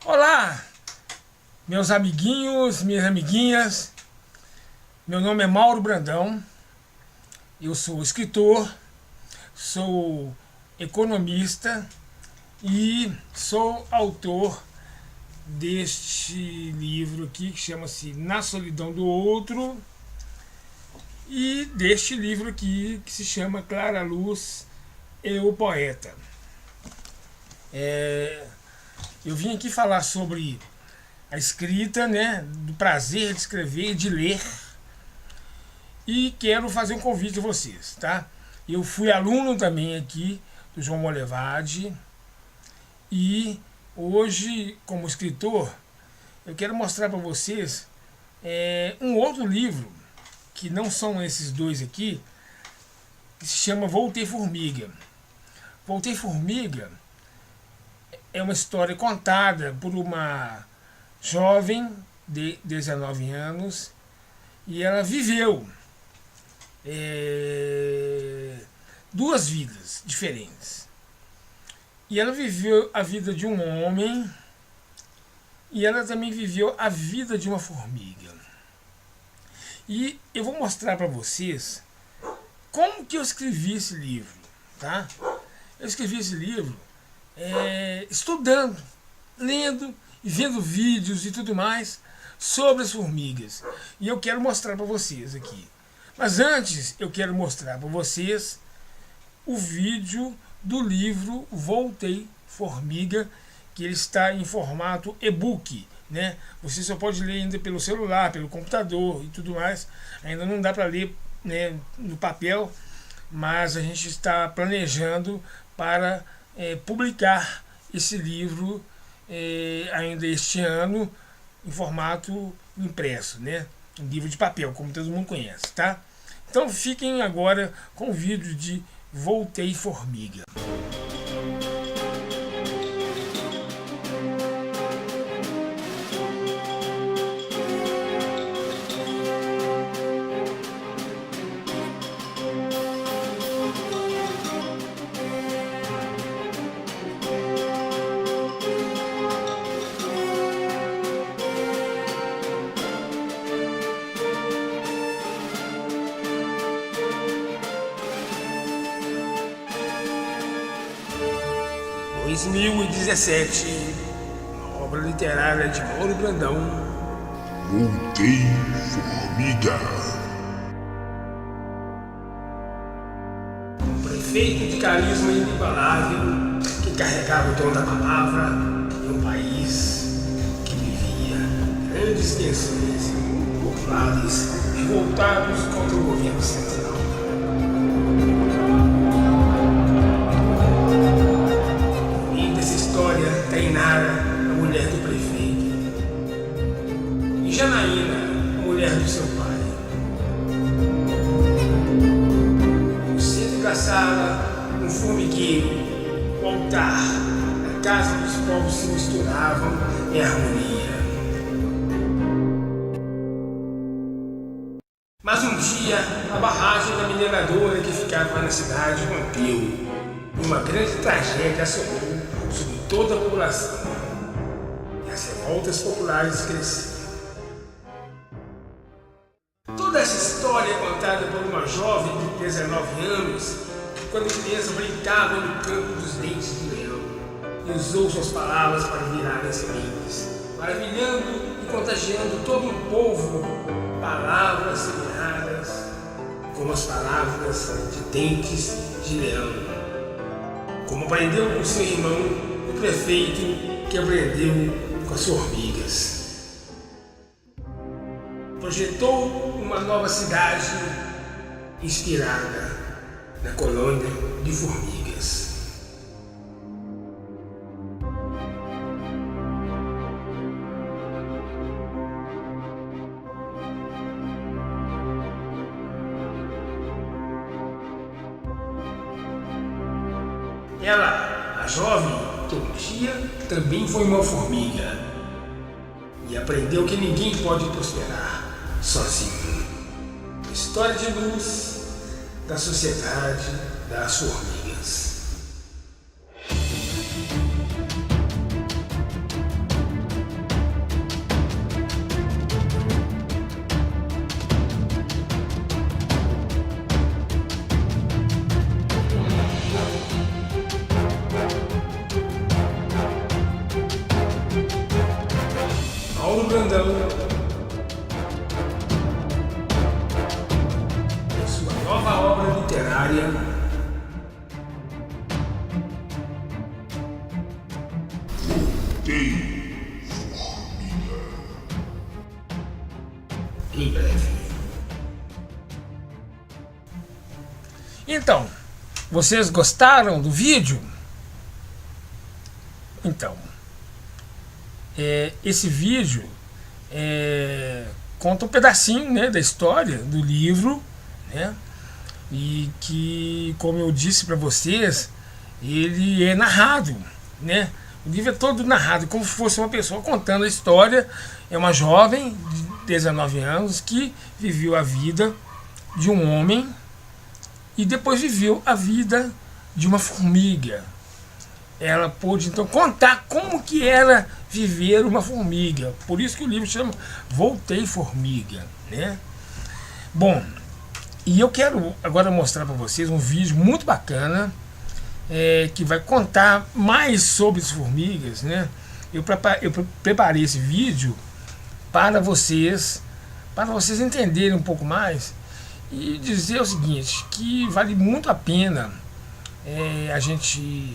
Olá, meus amiguinhos, minhas amiguinhas. Meu nome é Mauro Brandão. Eu sou escritor, sou economista e sou autor deste livro aqui que chama-se Na Solidão do Outro e deste livro aqui que se chama Clara Luz e o Poeta. Eu vim aqui falar sobre a escrita, né, do prazer de escrever e de ler, e quero fazer um convite a vocês, tá? Eu fui aluno também aqui do João Molevade e hoje, como escritor, eu quero mostrar para vocês um outro livro, que não são esses dois aqui, que se chama Voltei Formiga. Voltei Formiga é uma história contada por uma jovem de 19 anos e ela viveu duas vidas diferentes. E ela viveu a vida de um homem e ela também viveu a vida de uma formiga. E eu vou mostrar para vocês como que eu escrevi esse livro, tá? Eu escrevi esse livro estudando, lendo e vendo vídeos e tudo mais sobre as formigas. E eu quero mostrar para vocês aqui. Mas antes eu quero mostrar para vocês o vídeo do livro Voltei Formiga, que ele está em formato e-book, né? Você só pode ler ainda pelo celular, pelo computador e tudo mais. Ainda não dá para ler, né, no papel, mas a gente está planejando para publicar esse livro ainda este ano em formato impresso, né? Um livro de papel, como todo mundo conhece, tá? Então fiquem agora com o vídeo de Voltei Formiga. Em 2017, uma obra literária de Mauro Brandão. Voltei Formiga. Um prefeito de carisma inigualável que carregava o dom da palavra em um país que vivia grandes tensões populares revoltados contra o governo central. Tainara, a mulher do prefeito, e Janaína, a mulher do seu pai. No centro da sala, um formigueiro, o altar, a casa dos povos se misturavam em harmonia. Mas um dia, a barragem da mineradora que ficava na cidade rompeu e uma grande tragédia assolou sobre toda a população, e as revoltas populares cresciam. Toda essa história é contada por uma jovem de 19 anos que, quando criança, brincava no campo dos dentes do leão e usou suas palavras para virarem sementes, maravilhando e contagiando todo um povo. Palavras semeadas como as palavras de dentes de leão, como aprendeu com seu irmão, o prefeito, que aprendeu com as formigas. Projetou uma nova cidade inspirada na colônia de formigas. Ela, a jovem, um dia também foi uma formiga e aprendeu que ninguém pode prosperar sozinho. História de luz da sociedade das formigas. Mauro Brandão, sua nova obra literária, Voltei, Formiga. em breve. Então, vocês gostaram do vídeo? Então, esse vídeo conta um pedacinho, né, da história do livro, né, e que, como eu disse para vocês, ele é narrado, né? O livro é todo narrado, como se fosse uma pessoa contando a história. É uma jovem de 19 anos que viveu a vida de um homem e depois viveu a vida de uma formiga. Ela pôde então contar como que era viver uma formiga. Por isso que o livro chama Voltei, Formiga, né? Bom, e eu quero agora mostrar para vocês um vídeo muito bacana, que vai contar mais sobre as formigas, né? Eu preparei esse vídeo para vocês entenderem um pouco mais e dizer o seguinte, que vale muito a pena a gente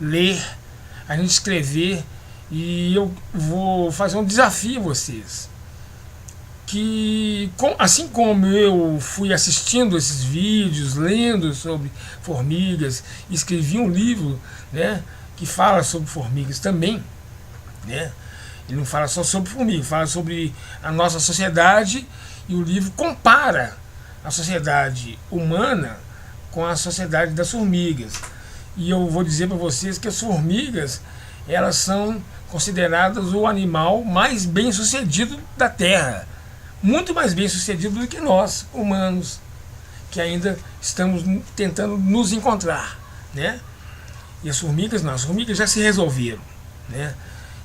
ler, a gente escrever, e eu vou fazer um desafio a vocês, que assim como eu fui assistindo esses vídeos, lendo sobre formigas, escrevi um livro, né, que fala sobre formigas também, né? Ele não fala só sobre formigas, fala sobre a nossa sociedade, e o livro compara a sociedade humana com a sociedade das formigas. E eu vou dizer para vocês que as formigas, elas são consideradas o animal mais bem sucedido da Terra, muito mais bem sucedido do que nós, humanos, que ainda estamos tentando nos encontrar, né? E as formigas não, as formigas já se resolveram, né?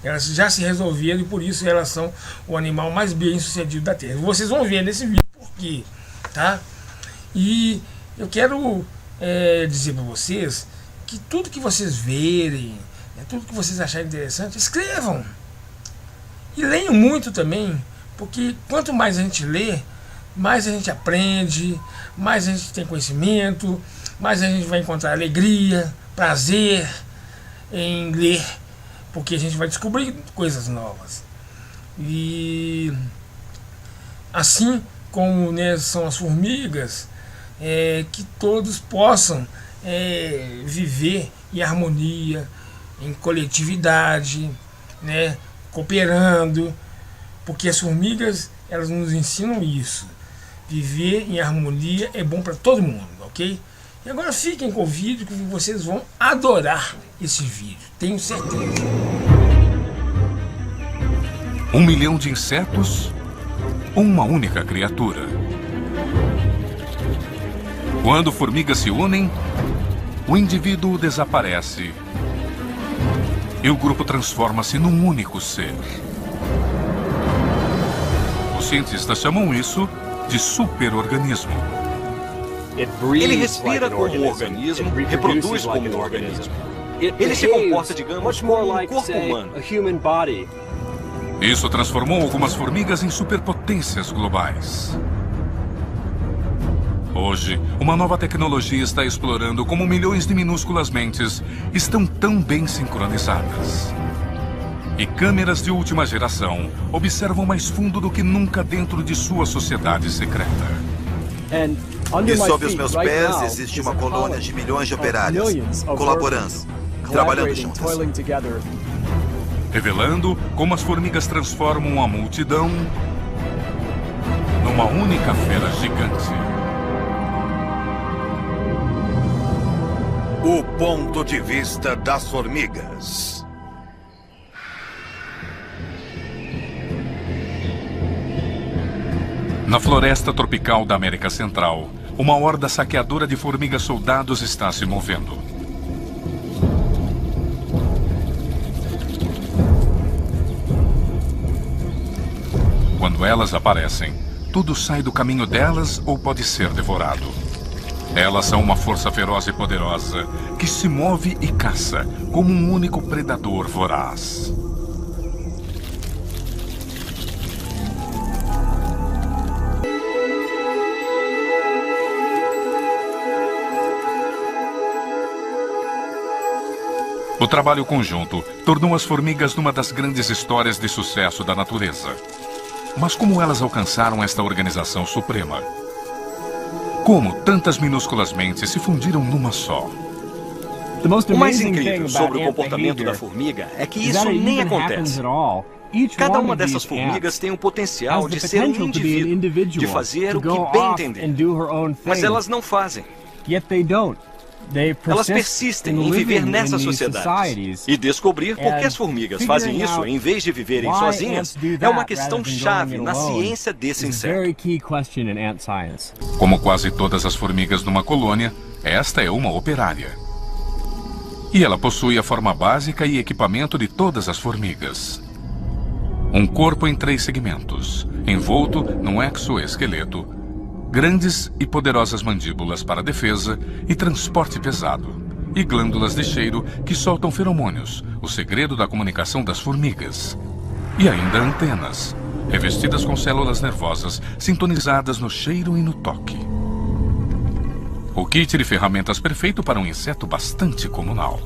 Elas já se resolveram e por isso elas são o animal mais bem sucedido da Terra. Vocês vão ver nesse vídeo por quê, tá? E eu quero dizer para vocês que tudo que vocês verem, tudo que vocês acharem interessante, escrevam. E leiam muito também, porque quanto mais a gente lê, mais a gente aprende, mais a gente tem conhecimento, mais a gente vai encontrar alegria, prazer em ler, porque a gente vai descobrir coisas novas. E assim como, né, são as formigas, que todos possam viver em harmonia, em coletividade, né, cooperando, porque as formigas, elas nos ensinam isso. Viver em harmonia é bom para todo mundo, ok? E agora fiquem com o vídeo, que vocês vão adorar esse vídeo, tenho certeza. 1 milhão de insetos, uma única criatura. Quando formigas se unem, o indivíduo desaparece e o grupo transforma-se num único ser. Os cientistas chamam isso de superorganismo. Ele respira como um organismo, reproduz como um organismo. Ele se comporta, digamos, como um corpo humano. Isso transformou algumas formigas em superpotências globais. Hoje, uma nova tecnologia está explorando como milhões de minúsculas mentes estão tão bem sincronizadas. E câmeras de última geração observam mais fundo do que nunca dentro de sua sociedade secreta. E sob os meus pés existe uma colônia de milhões de operários, colaborando, trabalhando juntas. Revelando como as formigas transformam a multidão numa única fera gigante. O ponto de vista das formigas. Na floresta tropical da América Central, uma horda saqueadora de formigas soldados está se movendo. Quando elas aparecem, tudo sai do caminho delas ou pode ser devorado. Elas são uma força feroz e poderosa que se move e caça como um único predador voraz. O trabalho conjunto tornou as formigas numa das grandes histórias de sucesso da natureza. Mas como elas alcançaram esta organização suprema? Como tantas minúsculas mentes se fundiram numa só? O mais incrível sobre o comportamento da formiga é que isso nem acontece. Cada uma dessas formigas tem o potencial de ser um indivíduo, de fazer o que bem entender. Mas elas não fazem. Elas persistem em viver nessas sociedades. E descobrir por que as formigas fazem isso em vez de viverem sozinhas é uma questão chave na ciência desse inseto. Como quase todas as formigas numa colônia, esta é uma operária. E ela possui a forma básica e equipamento de todas as formigas. Um corpo em 3 segmentos, envolto num exoesqueleto, grandes e poderosas mandíbulas para defesa e transporte pesado, e glândulas de cheiro que soltam feromônios, o segredo da comunicação das formigas. E ainda antenas, revestidas com células nervosas sintonizadas no cheiro e no toque. O kit de ferramentas perfeito para um inseto bastante comunal.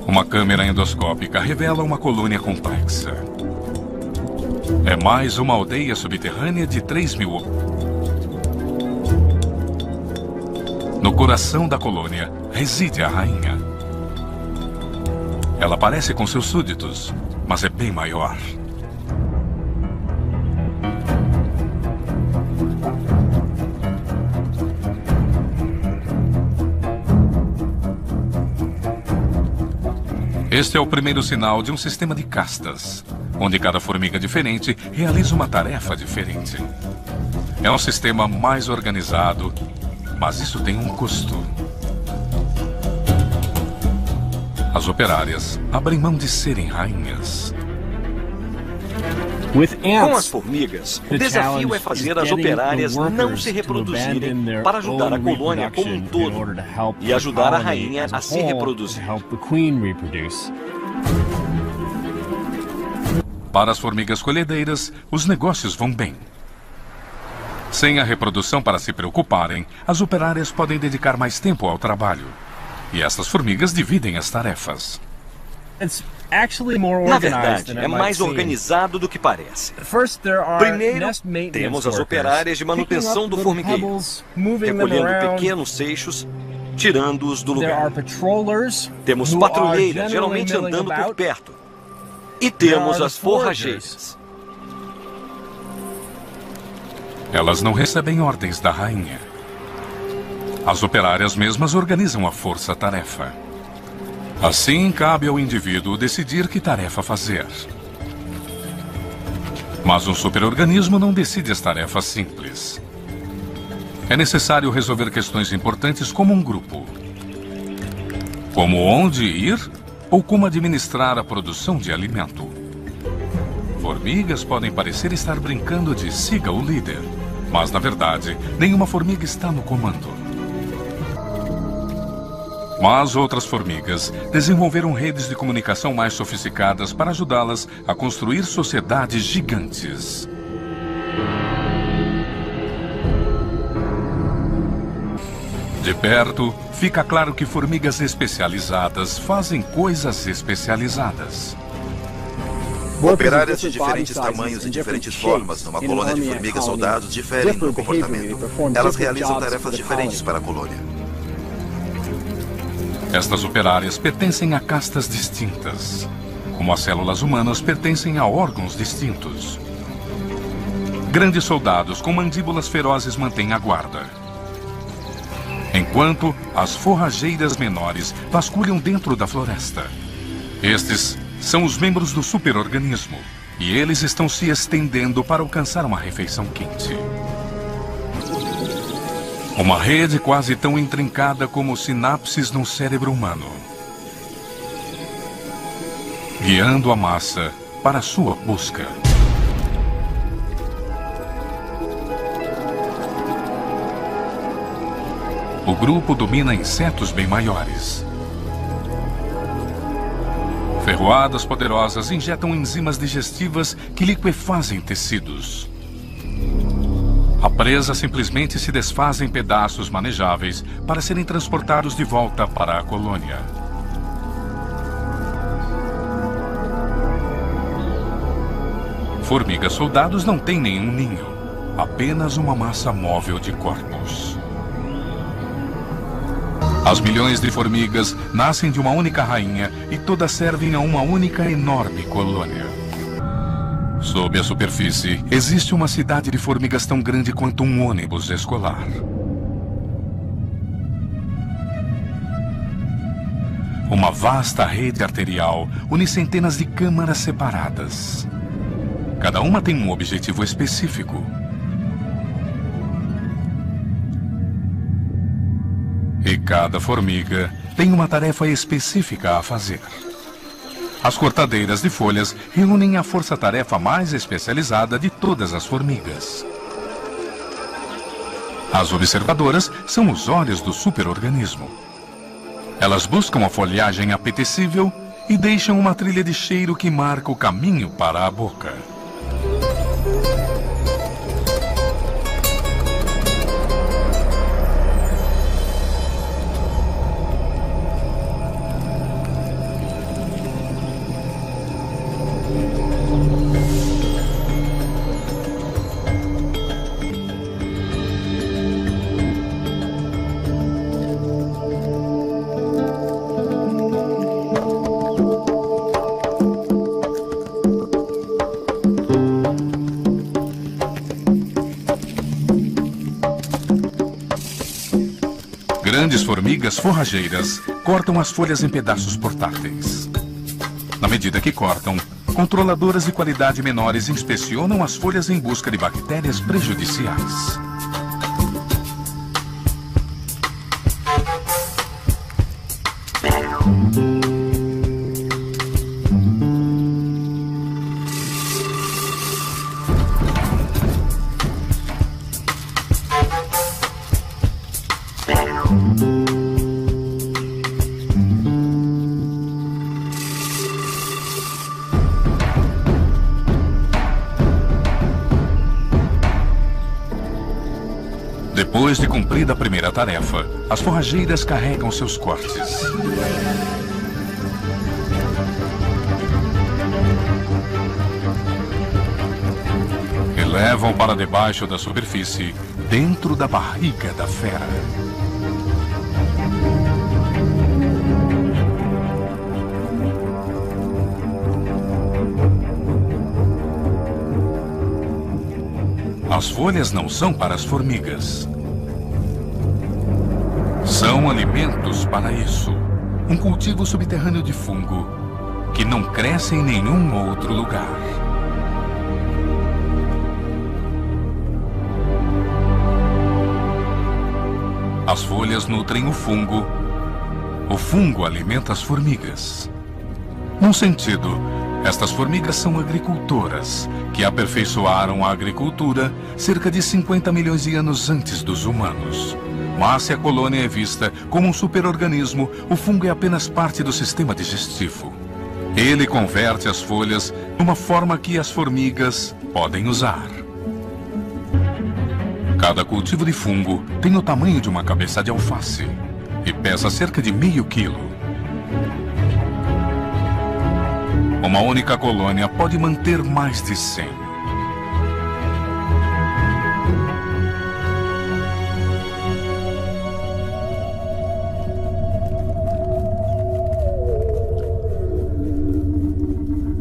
Uma câmera endoscópica revela uma colônia complexa. É mais uma aldeia subterrânea de 3.000. No coração da colônia reside a rainha. Ela parece com seus súditos, mas é bem maior. Este é o primeiro sinal de um sistema de castas, onde cada formiga diferente realiza uma tarefa diferente. É um sistema mais organizado, mas isso tem um custo. As operárias abrem mão de serem rainhas. Com as formigas, o desafio é fazer as operárias não se reproduzirem para ajudar a colônia como um todo e ajudar a rainha a se reproduzir. Para as formigas colhedeiras, os negócios vão bem. Sem a reprodução para se preocuparem, as operárias podem dedicar mais tempo ao trabalho. E estas formigas dividem as tarefas. Na verdade, é mais organizado do que parece. Primeiro, temos as operárias de manutenção do formigueiro, recolhendo pequenos seixos, tirando-os do lugar. Temos patrulheiras, geralmente andando por perto. E temos as forrageiras. Elas não recebem ordens da rainha. As operárias mesmas organizam a força-tarefa. Assim, cabe ao indivíduo decidir que tarefa fazer. Mas um superorganismo não decide as tarefas simples. É necessário resolver questões importantes como um grupo. Como onde ir ou como administrar a produção de alimento. Formigas podem parecer estar brincando de siga o líder, mas na verdade, nenhuma formiga está no comando. Mas outras formigas desenvolveram redes de comunicação mais sofisticadas para ajudá-las a construir sociedades gigantes. De perto, fica claro que formigas especializadas fazem coisas especializadas. Operárias de diferentes tamanhos e diferentes formas numa colônia de formigas soldados diferem no comportamento. Elas realizam tarefas diferentes para a colônia. Estas operárias pertencem a castas distintas, como as células humanas pertencem a órgãos distintos. Grandes soldados com mandíbulas ferozes mantêm a guarda, enquanto as forrageiras menores vasculham dentro da floresta. Estes são os membros do superorganismo, e eles estão se estendendo para alcançar uma refeição quente. Uma rede quase tão intrincada como sinapses no cérebro humano, guiando a massa para a sua busca. O grupo domina insetos bem maiores. Ferroadas poderosas injetam enzimas digestivas que liquefazem tecidos. A presa simplesmente se desfaz em pedaços manejáveis para serem transportados de volta para a colônia. Formigas soldados não têm nenhum ninho, apenas uma massa móvel de corpos. As milhões de formigas nascem de uma única rainha e todas servem a uma única enorme colônia. Sob a superfície, existe uma cidade de formigas tão grande quanto um ônibus escolar. Uma vasta rede arterial une centenas de câmaras separadas. Cada uma tem um objetivo específico. E cada formiga tem uma tarefa específica a fazer. As cortadeiras de folhas reúnem a força-tarefa mais especializada de todas as formigas. As observadoras são os olhos do superorganismo. Elas buscam a folhagem apetecível e deixam uma trilha de cheiro que marca o caminho para a boca. Grandes formigas forrageiras cortam as folhas em pedaços portáteis. Na medida que cortam, controladoras de qualidade menores inspecionam as folhas em busca de bactérias prejudiciais. Depois de cumprida a primeira tarefa, as forrageiras carregam seus cortes. E levam para debaixo da superfície, dentro da barriga da fera. As folhas não são para as formigas. São alimentos para isso. Um cultivo subterrâneo de fungo que não cresce em nenhum outro lugar. As folhas nutrem o fungo alimenta as formigas. Num sentido, estas formigas são agricultoras, que aperfeiçoaram a agricultura cerca de 50 milhões de anos antes dos humanos. Mas se a colônia é vista como um superorganismo, o fungo é apenas parte do sistema digestivo. Ele converte as folhas numa forma que as formigas podem usar. Cada cultivo de fungo tem o tamanho de uma cabeça de alface e pesa cerca de meio quilo. Uma única colônia pode manter mais de 100.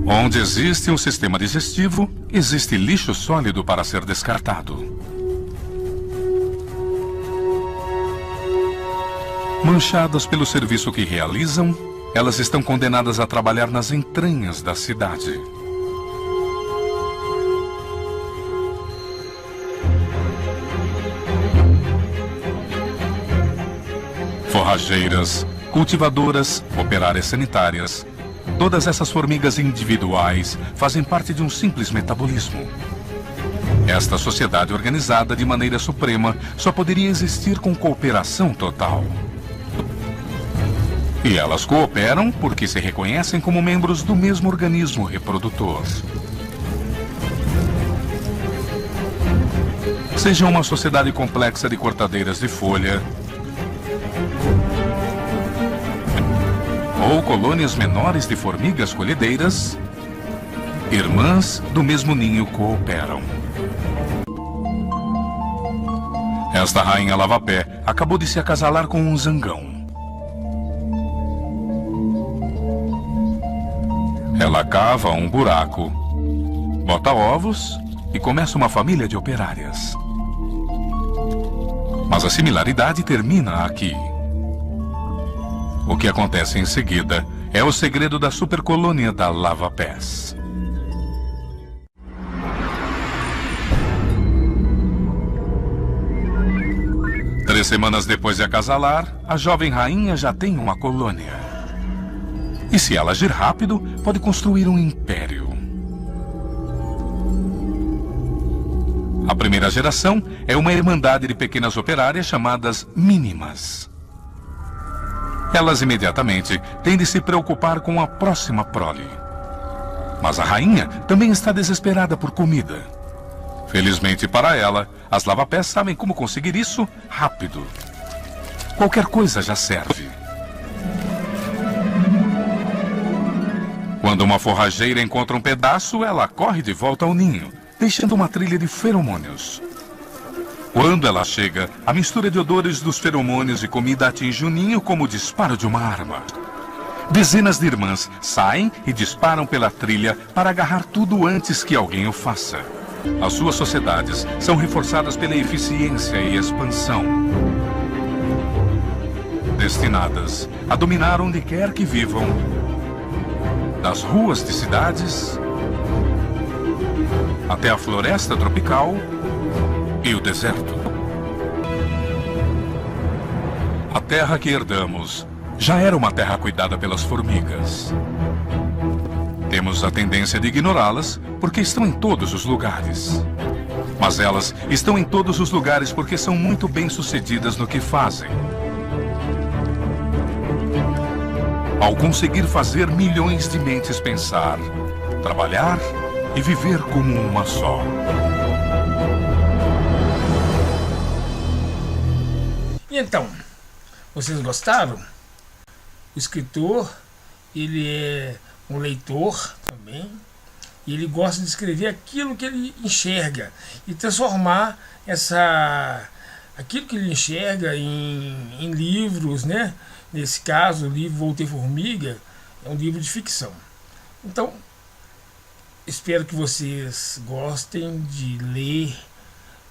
Onde existe um sistema digestivo, existe lixo sólido para ser descartado. Manchadas pelo serviço que realizam, elas estão condenadas a trabalhar nas entranhas da cidade. Forrageiras, cultivadoras, operárias sanitárias, todas essas formigas individuais fazem parte de um simples metabolismo. Esta sociedade organizada de maneira suprema só poderia existir com cooperação total. E elas cooperam porque se reconhecem como membros do mesmo organismo reprodutor. Seja uma sociedade complexa de cortadeiras de folha, ou colônias menores de formigas colhedeiras, irmãs do mesmo ninho cooperam. Esta rainha lava-pé acabou de se acasalar com um zangão. Ela cava um buraco, bota ovos e começa uma família de operárias. Mas a similaridade termina aqui. O que acontece em seguida é o segredo da supercolônia da lava-pés. Três semanas depois de acasalar, a jovem rainha já tem uma colônia. E se ela agir rápido, pode construir um império. A primeira geração é uma irmandade de pequenas operárias chamadas mínimas. Elas imediatamente têm de se preocupar com a próxima prole. Mas a rainha também está desesperada por comida. Felizmente para ela, as lava-pés sabem como conseguir isso rápido. Qualquer coisa já serve. Quando uma forrageira encontra um pedaço, ela corre de volta ao ninho, deixando uma trilha de feromônios. Quando ela chega, a mistura de odores dos feromônios e comida atinge o ninho como o disparo de uma arma. Dezenas de irmãs saem e disparam pela trilha para agarrar tudo antes que alguém o faça. As suas sociedades são reforçadas pela eficiência e expansão, destinadas a dominar onde quer que vivam, das ruas de cidades até a floresta tropical e o deserto. A terra que herdamos já era uma terra cuidada pelas formigas. Temos a tendência de ignorá-las porque estão em todos os lugares. Mas elas estão em todos os lugares porque são muito bem-sucedidas no que fazem. Ao conseguir fazer milhões de mentes pensar, trabalhar e viver como uma só. E então, vocês gostaram? O escritor, ele é um leitor também, e ele gosta de escrever aquilo que ele enxerga e transformar aquilo que ele enxerga em livros, né? Nesse caso, o livro Voltei Formiga é um livro de ficção. Então, espero que vocês gostem de ler,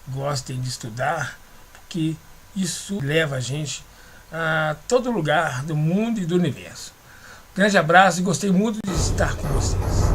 gostem de estudar, porque isso leva a gente a todo lugar do mundo e do universo. Grande abraço e gostei muito de estar com vocês.